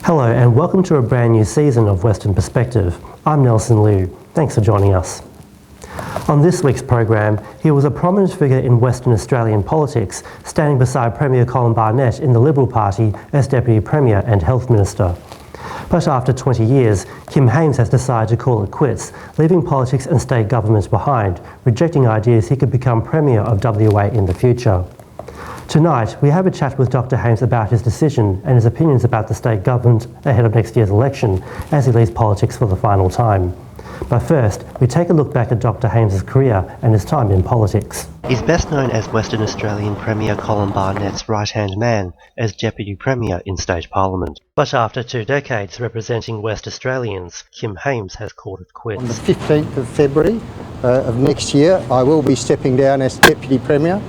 Hello and welcome to a brand new season of Western Perspective. I'm Nelson Liu. Thanks for joining us. On this week's program, he was a prominent figure in Western Australian politics, standing beside Premier Colin Barnett in the Liberal Party as Deputy Premier and Health Minister. But after 20 years, Kim Hames has decided to call it quits, leaving politics and state government behind, rejecting ideas he could become Premier of WA in the future. Tonight, we have a chat with Dr Hames about his decision and his opinions about the state government ahead of next year's election as he leaves politics for the final time. But first, we take a look back at Dr Hames' career and his time in politics. He's best known as Western Australian Premier Colin Barnett's right-hand man as Deputy Premier in State Parliament. But after 2 decades representing West Australians, Kim Hames has called it quits. On the 15th of February of next year, I will be stepping down as Deputy Premier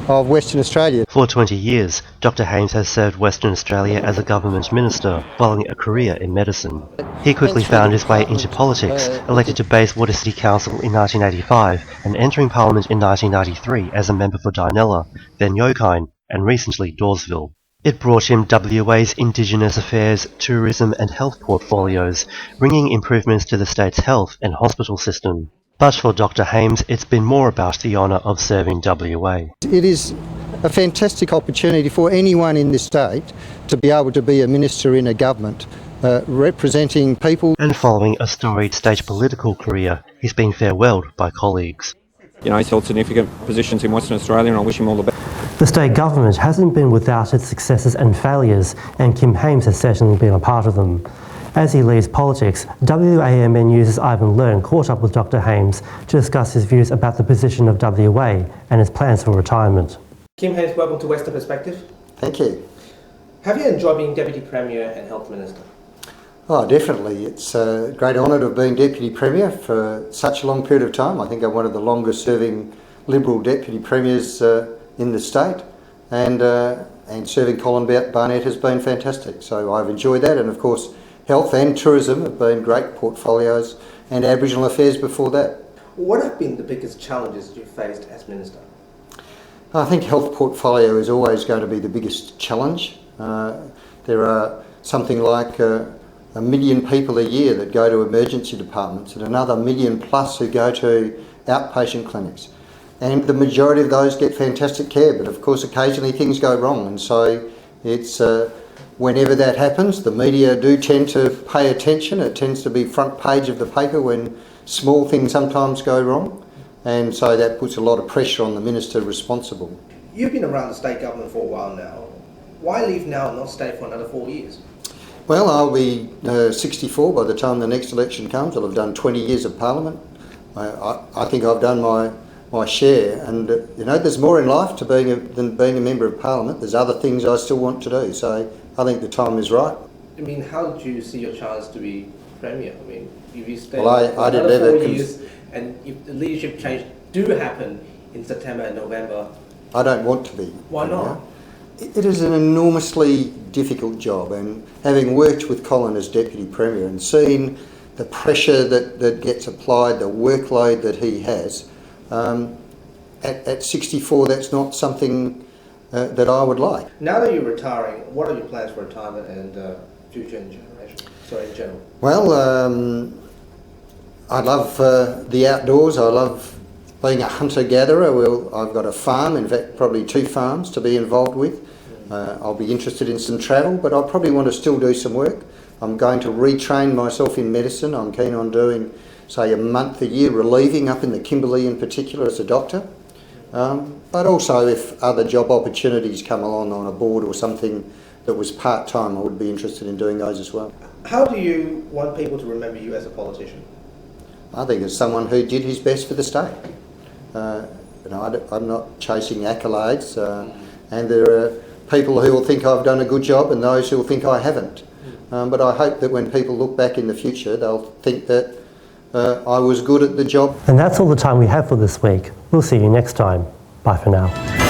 of Western Australia. For 20 years, Dr Hames has served Western Australia as a government minister, following a career in medicine. He quickly found his way into politics, elected to Bayswater City Council in 1985, and entering Parliament in 1993 as a member for Dinella, then Yokine, and recently Dawesville. It brought him WA's Indigenous Affairs, Tourism and Health portfolios, bringing improvements to the state's health and hospital system. But for Dr Hames, it's been more about the honour of serving WA. It is a fantastic opportunity for anyone in this state to be able to be a minister in a government representing people. And following a storied state political career, he's been farewelled by colleagues. You know, he's held significant positions in Western Australia and I wish him all the best. The state government hasn't been without its successes and failures, and Kim Hames has certainly been a part of them. As he leaves politics, WAMN News' Ivan Learn caught up with Dr Hames to discuss his views about the position of WA and his plans for retirement. Kim Hames, welcome to Western Perspective. Thank you. Have you enjoyed being Deputy Premier and Health Minister? Oh, definitely. It's a great honour to have been Deputy Premier for such a long period of time. I think I'm one of the longest serving Liberal Deputy Premiers in the state, and serving Colin Barnett has been fantastic. So I've enjoyed that, and of course Health and Tourism have been great portfolios, and Aboriginal Affairs before that. What have been the biggest challenges you've faced as Minister? I think health portfolio is always going to be the biggest challenge. There are something like 1 million people a year that go to emergency departments and another 1 million plus who go to outpatient clinics. And the majority of those get fantastic care, but of course occasionally things go wrong, and so it's whenever that happens, the media do tend to pay attention. It tends to be front page of the paper when small things sometimes go wrong, and so that puts a lot of pressure on the minister responsible. You've been around the state government for a while now. Why leave now and not stay for another 4 years? Well, I'll be 64 by the time the next election comes. I'll have done 20 years of Parliament. I think I've done my share, and you know, there's more in life than being a Member of Parliament. There's other things I still want to do, so I think the time is right. I mean, how did you see your chance to be Premier? I mean, if you stay for another 4 years and if the leadership change do happen in September and November... I don't want to be. Why not? It is an enormously difficult job, and having worked with Colin as Deputy Premier and seen the pressure that gets applied, the workload that he has, at 64 that's not something that I would like. Now that you're retiring, what are your plans for retirement and future in general? Well, I love the outdoors. I love being a hunter-gatherer. I've got a farm, in fact probably 2 farms to be involved with. I'll be interested in some travel, but I'll probably want to still do some work. I'm going to retrain myself in medicine. I'm keen on doing, say, a month a year relieving up in the Kimberley in particular as a doctor. But also if other job opportunities come along on a board or something that was part-time, I would be interested in doing those as well. How do you want people to remember you as a politician? I think as someone who did his best for the state. I'm not chasing accolades, and there are people who will think I've done a good job and those who will think I haven't. But I hope that when people look back in the future, they'll think that I was good at the job. And that's all the time we have for this week. We'll see you next time. Bye for now.